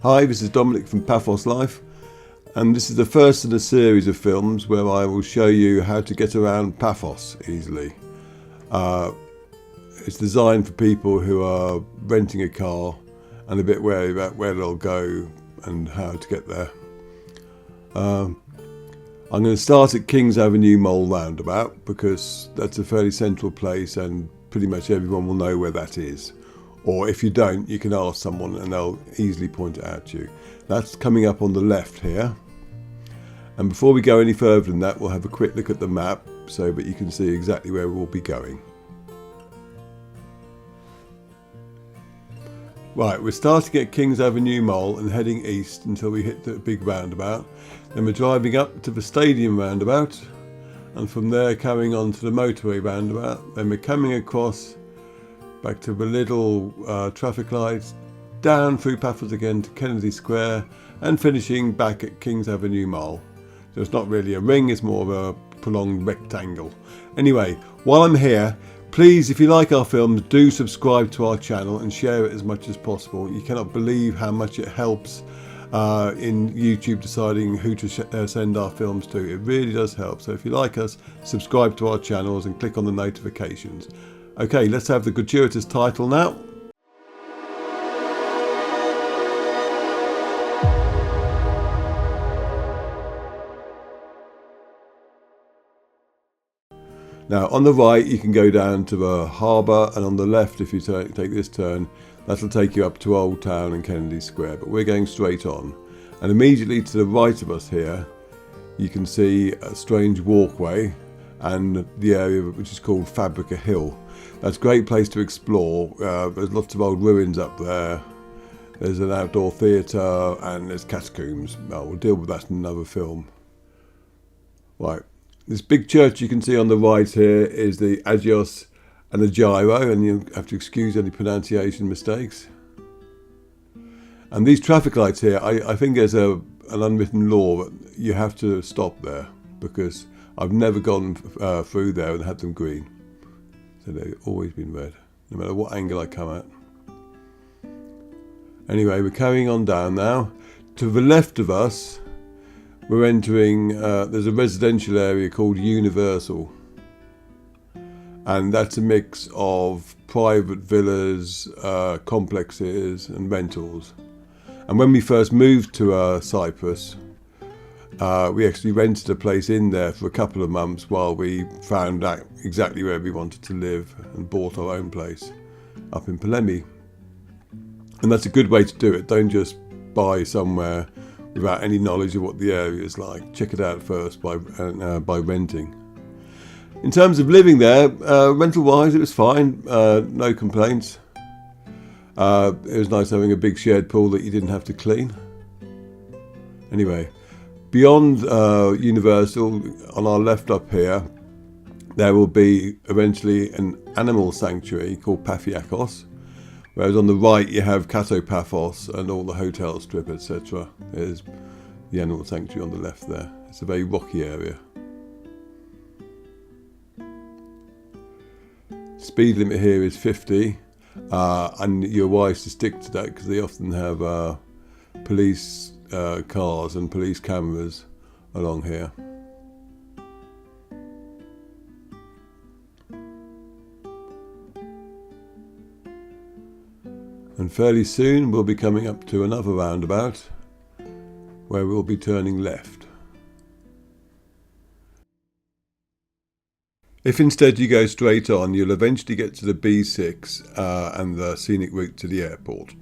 Hi, this is Dominic from Paphos Life, and this is the first in a series of films where I will show you how to get around Paphos easily. It's designed for people who are renting a car and a bit wary about where they'll go and how to get there. I'm going to start at Kings Avenue Mole Roundabout because that's a fairly central place and pretty much everyone will know where that is. Or if you don't, you can ask someone and they'll easily point it out to you. That's coming up on the left here. And before we go any further than that, we'll have a quick look at the map so that you can see exactly where we'll be going. Right, we're starting at Kings Avenue Mole and heading east until we hit the big roundabout. Then we're driving up to the Stadium roundabout and from there carrying on to the motorway roundabout. Then we're coming across back to the little traffic lights, down through Paphos again to Kennedy Square and finishing back at Kings Avenue Mall. So it's not really a ring, it's more of a prolonged rectangle. Anyway, while I'm here, please, if you like our films, do subscribe to our channel and share it as much as possible. You cannot believe how much it helps in YouTube deciding who to send our films to. It really does help. So if you like us, subscribe to our channels and click on the notifications. Okay, let's have the gratuitous title now. Now on the right you can go down to the harbour, and on the left, if you take this turn, that'll take you up to Old Town and Kennedy Square, but we're going straight on. And immediately to the right of us here you can see a strange walkway and the area which is called Fabrica Hill. That's a great place to explore. There's lots of old ruins up there. There's an outdoor theatre and there's catacombs. Well, we'll deal with that in another film. Right, this big church you can see on the right here is the Agios and the Gyro, and you have to excuse any pronunciation mistakes. And these traffic lights here, I think there's an unwritten law that you have to stop there because I've never gone through there and had them green. So they've always been red, no matter what angle I come at. Anyway, we're carrying on down now. To the left of us, we're entering, there's a residential area called Universal. And that's a mix of private villas, complexes and rentals. And when we first moved to Cyprus, we actually rented a place in there for a couple of months while we found out exactly where we wanted to live and bought our own place up in Palermi. And that's a good way to do it. Don't just buy somewhere without any knowledge of what the area is like. Check it out first by renting. In terms of living there, rental-wise, it was fine. No complaints. It was nice having a big shared pool that you didn't have to clean. Anyway. Beyond Universal, on our left up here, there will be eventually an animal sanctuary called Paphos, whereas on the right you have Paphos and all the hotel strip, etc. There's the animal sanctuary on the left there. It's a very rocky area. Speed limit here is 50, and you're wise to stick to that because they often have police cars and police cameras along here. And fairly soon we'll be coming up to another roundabout where we'll be turning left. If instead you go straight on, you'll eventually get to the B6 and the scenic route to the airport.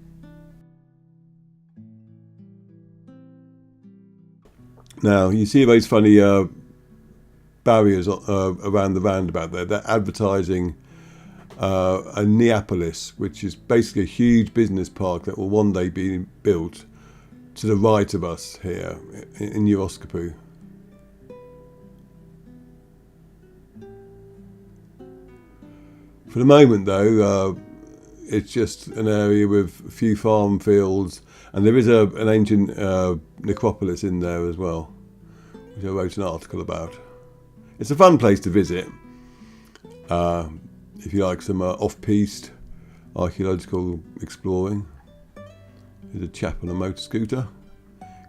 Now, you see those funny barriers around the roundabout there. They're advertising a Neapolis, which is basically a huge business park that will one day be built to the right of us here in Euroscopou. For the moment, though, it's just an area with a few farm fields, and there is an ancient necropolis in there as well, which I wrote an article about. It's a fun place to visit if you like some off-piste archaeological exploring. There's a chap on a motor scooter,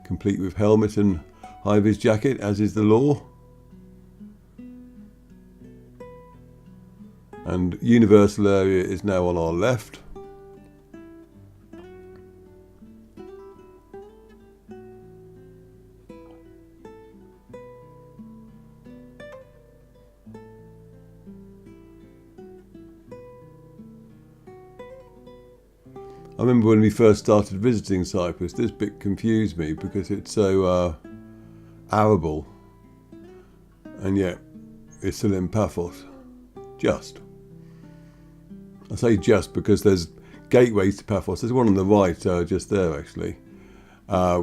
complete with helmet and high-vis jacket, as is the law. And Universal area is now on our left. I remember when we first started visiting Cyprus, this bit confused me because it's so arable, and yet it's still in Paphos. Just. I say just because there's gateways to Paphos. There's one on the right, just there actually,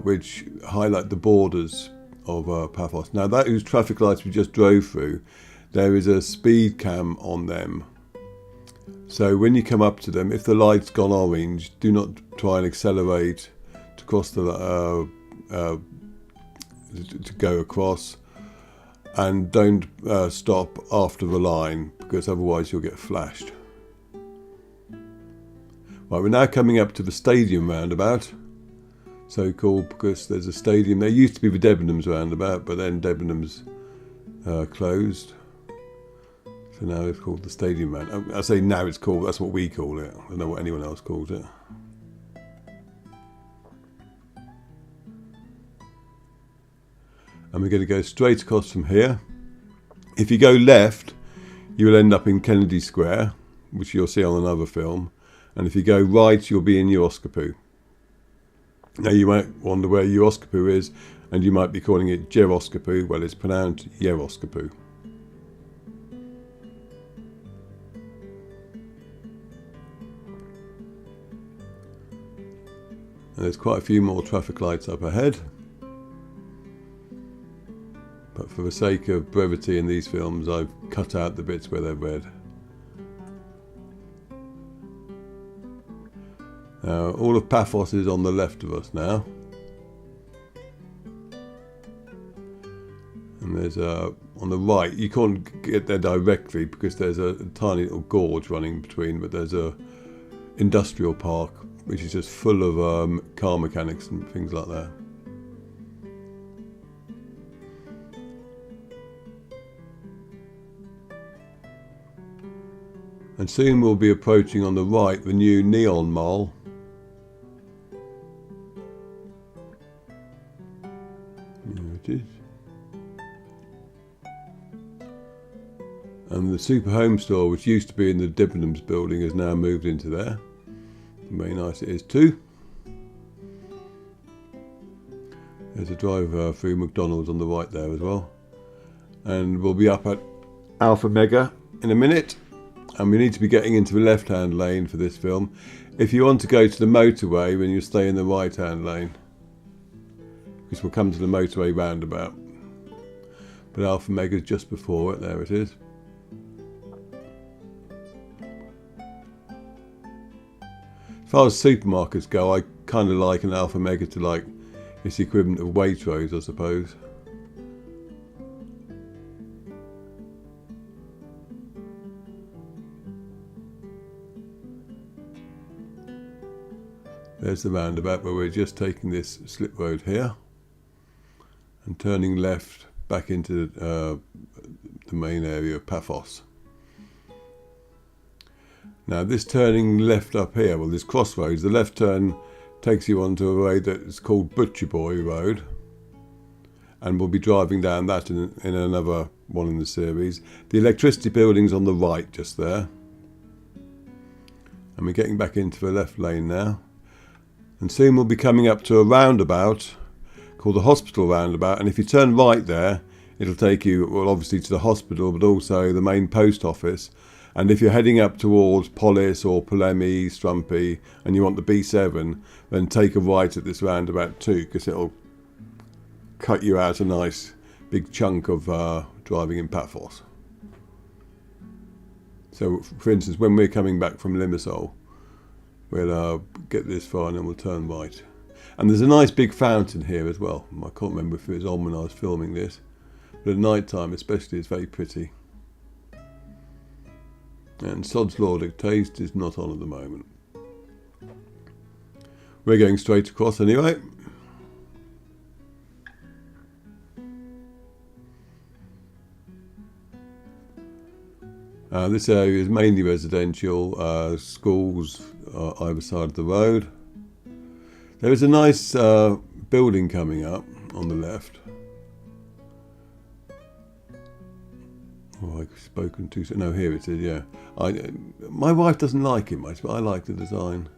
which highlight the borders of Paphos. Now those traffic lights we just drove through, there is a speed cam on them. So when you come up to them, if the light's gone orange, do not try and accelerate to cross the to go across, and don't stop after the line because otherwise you'll get flashed. Right, we're now coming up to the Stadium roundabout, so called because there's a stadium. There used to be the Debenhams roundabout, but then Debenhams closed. So now it's called the Stadium roundabout. I say now it's called, that's what we call it. I don't know what anyone else calls it. And we're going to go straight across from here. If you go left, you will end up in Kennedy Square, which you'll see on another film. And if you go right, you'll be in Euskopu. Now you might wonder where Euskopu is, and you might be calling it Geroskopu. Well, it's pronounced Yeroskopu. And there's quite a few more traffic lights up ahead. But for the sake of brevity in these films, I've cut out the bits where they're red. Now, all of Paphos is on the left of us now. And there's on the right, you can't get there directly because there's a tiny little gorge running between, but there's a industrial park which is just full of car mechanics and things like that. And soon we'll be approaching on the right the new Neon Mall. There it is. And the Super Home Store, which used to be in the Debenhams building, has now moved into there. Very nice it is too. There's a drive through McDonald's on the right there as well. And we'll be up at Alpha Mega in a minute. And we need to be getting into the left-hand lane for this film. If you want to go to the motorway, then you stay in the right-hand lane, because we'll come to the motorway roundabout. But Alpha Mega is just before it. There it is. As far as supermarkets go, I kind of like an Alpha Mega to like its equivalent of Waitrose, I suppose. There's the roundabout where we're just taking this slip road here and turning left back into the main area of Paphos. Now this turning left up here, well, this crossroads, the left turn takes you onto a road that is called Butcher Boy Road, and we'll be driving down that in another one in the series. The electricity building's on the right just there, and we're getting back into the left lane now. And soon we'll be coming up to a roundabout called the Hospital Roundabout, and if you turn right there, it'll take you, well, obviously to the hospital, but also the main post office. And if you're heading up towards Polis or Polemi, Strumpy, and you want the B7, then take a right at this roundabout too, because it'll cut you out a nice big chunk of driving in Paphos. So, for instance, when we're coming back from Limassol, we'll get this far and then we'll turn right. And there's a nice big fountain here as well. I can't remember if it was on when I was filming this, but at night time especially, it's very pretty. And Sod's Law Dictates is not on at the moment. We're going straight across anyway. This area is mainly residential, schools either side of the road. There is a nice building coming up on the left. Oh, I've spoken too soon. No, here it is, yeah. My wife doesn't like it much, but I like the design.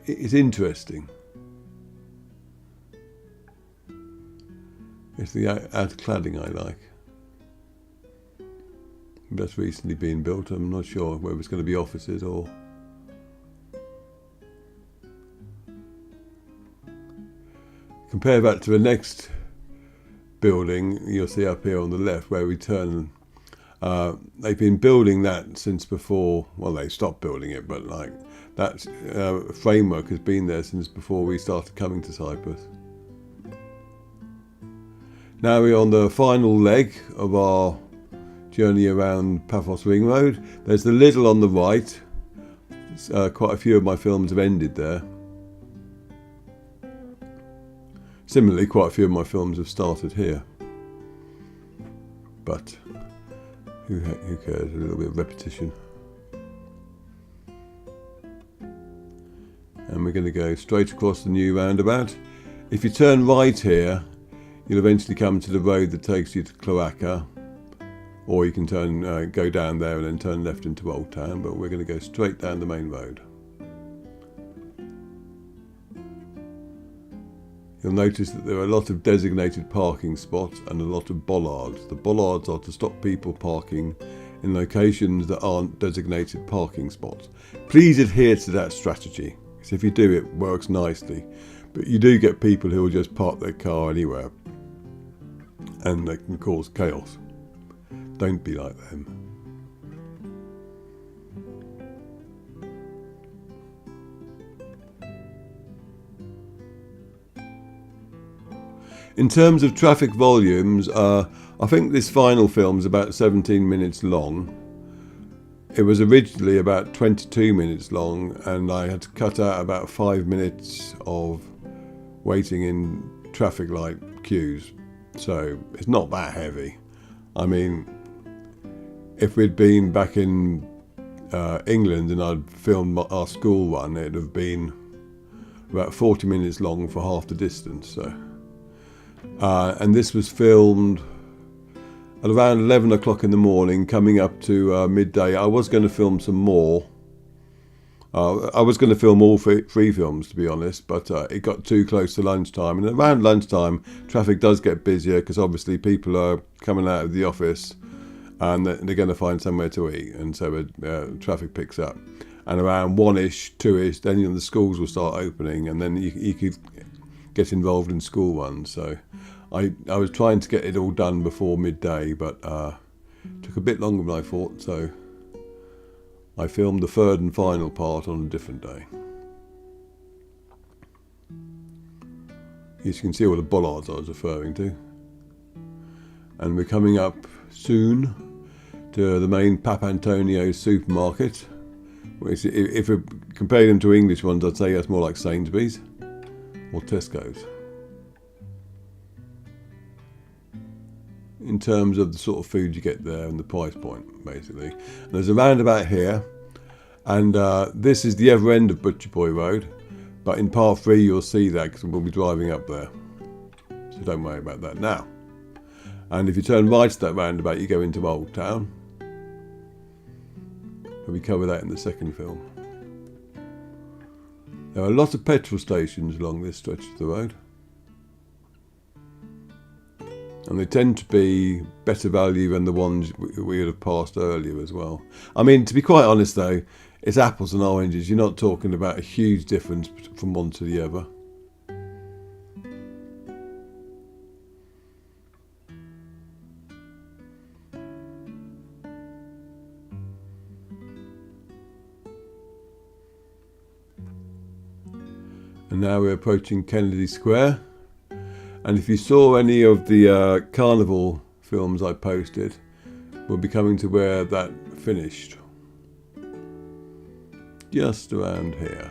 It's interesting. It's the outer cladding I like. That's recently been built. I'm not sure whether it's going to be offices or... Compare that to the next building you'll see up here on the left where we turn. They've been building that since before, well, they stopped building it, but like that framework has been there since before we started coming to Cyprus. Now we're on the final leg of our journey around Paphos Ring Road. There's the Lidl on the right. Quite a few of my films have ended there. Similarly, quite a few of my films have started here. But who cares? A little bit of repetition. And we're going to go straight across the new roundabout. If you turn right here, you'll eventually come to the road that takes you to Cloaca. Or you can go down there and then turn left into Old Town, but we're going to go straight down the main road. You'll notice that there are a lot of designated parking spots and a lot of bollards. The bollards are to stop people parking in locations that aren't designated parking spots. Please adhere to that strategy, because if you do, it works nicely. But you do get people who will just park their car anywhere, and they can cause chaos. Don't be like them. In terms of traffic volumes, I think this final film is about 17 minutes long. It was originally about 22 minutes long, and I had to cut out about 5 minutes of waiting in traffic light queues. So it's not that heavy. I mean, if we'd been back in England and I'd filmed our school one, it'd have been about 40 minutes long for half the distance. So, and this was filmed at around 11 o'clock in the morning, coming up to midday. I was going to film some more. I was going to film all three films, to be honest, but it got too close to lunchtime. And around lunchtime, traffic does get busier because obviously people are coming out of the office and they're going to find somewhere to eat, and so traffic picks up. And around 1ish, 2ish, then the schools will start opening, and then you could get involved in school runs. So I was trying to get it all done before midday, but it took a bit longer than I thought, so I filmed the third and final part on a different day. As you can see all the bollards I was referring to. And we're coming up soon to the main Papantonio's supermarket. Which, if we compare them to English ones, I'd say that's more like Sainsbury's or Tesco's. In terms of the sort of food you get there and the price point, basically. And there's a roundabout here, and this is the other end of Butcher Boy Road, but in part 3 you'll see that because we'll be driving up there, so don't worry about that now. And if you turn right to that roundabout, you go into Old Town, and we cover that in the second film. There are a lot of petrol stations along this stretch of the road. And they tend to be better value than the ones we would have passed earlier as well. I mean, to be quite honest though, it's apples and oranges. You're not talking about a huge difference from one to the other. And now we're approaching Kennedy Square. And if you saw any of the carnival films I posted, we'll be coming to where that finished. Just around here.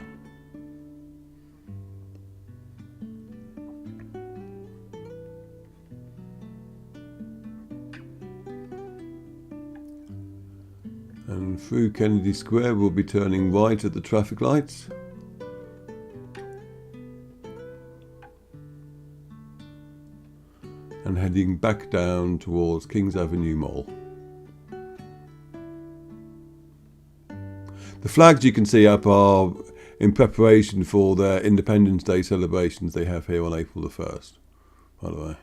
And through Kennedy Square we'll be turning right at the traffic lights. And heading back down towards Kings Avenue Mall. The flags you can see up are in preparation for their Independence Day celebrations they have here on April the 1st, by the way.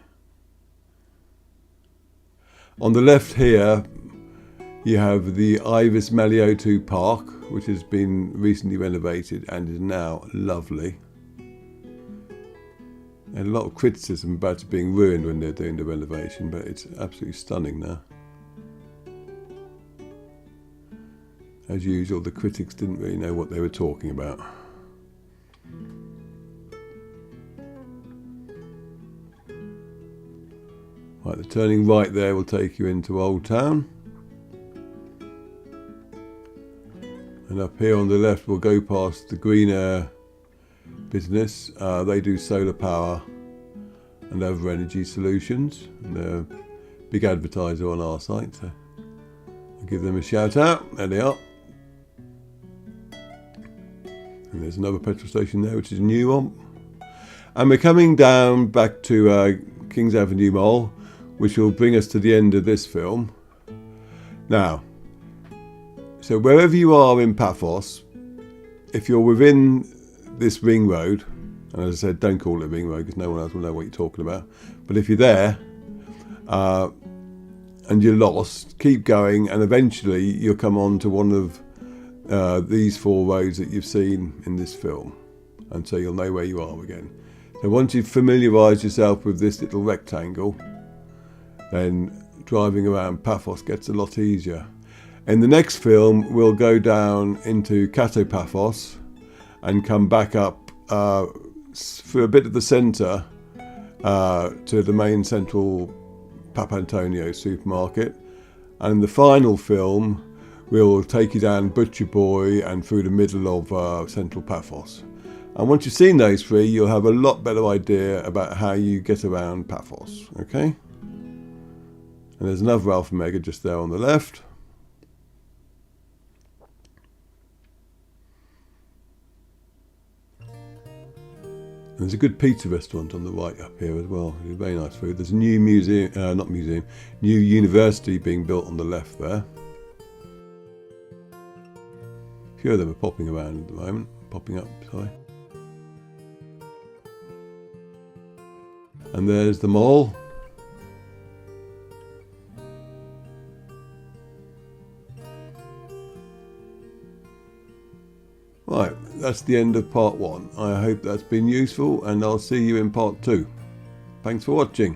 On the left here you have the Ibis Maliotu Park, which has been recently renovated and is now lovely. And a lot of criticism about it being ruined when they're doing the renovation, but it's absolutely stunning now. As usual, the critics didn't really know what they were talking about. Right, the turning right there will take you into Old Town. And up here on the left we'll go past the Green Air business. They do solar power and other energy solutions. And they're a big advertiser on our site, so I'll give them a shout out. There they are. And there's another petrol station there, which is a new one. And we're coming down back to Kings Avenue Mall, which will bring us to the end of this film. Now, so wherever you are in Paphos, if you're within this ring road, and as I said, don't call it a ring road because no one else will know what you're talking about, but if you're there and you're lost, keep going, and eventually you'll come on to one of these 4 roads that you've seen in this film, and so you'll know where you are again. So once you've familiarised yourself with this little rectangle, then driving around Paphos gets a lot easier. In the next film we'll go down into Kato Paphos and come back up for a bit of the centre to the main central Papantonio supermarket, and in the final film we'll take you down Butcher Boy and through the middle of central Paphos. And once you've seen those 3, you'll have a lot better idea about how you get around Paphos, okay? And there's another Alpha Mega just there on the left. And there's a good pizza restaurant on the right up here as well. It's very nice food. There's a new museum, new university being built on the left there. A few of them are popping around at the moment. Popping up, sorry. And there's the mall. Right, that's the end of part 1. I hope that's been useful, and I'll see you in part 2. Thanks for watching.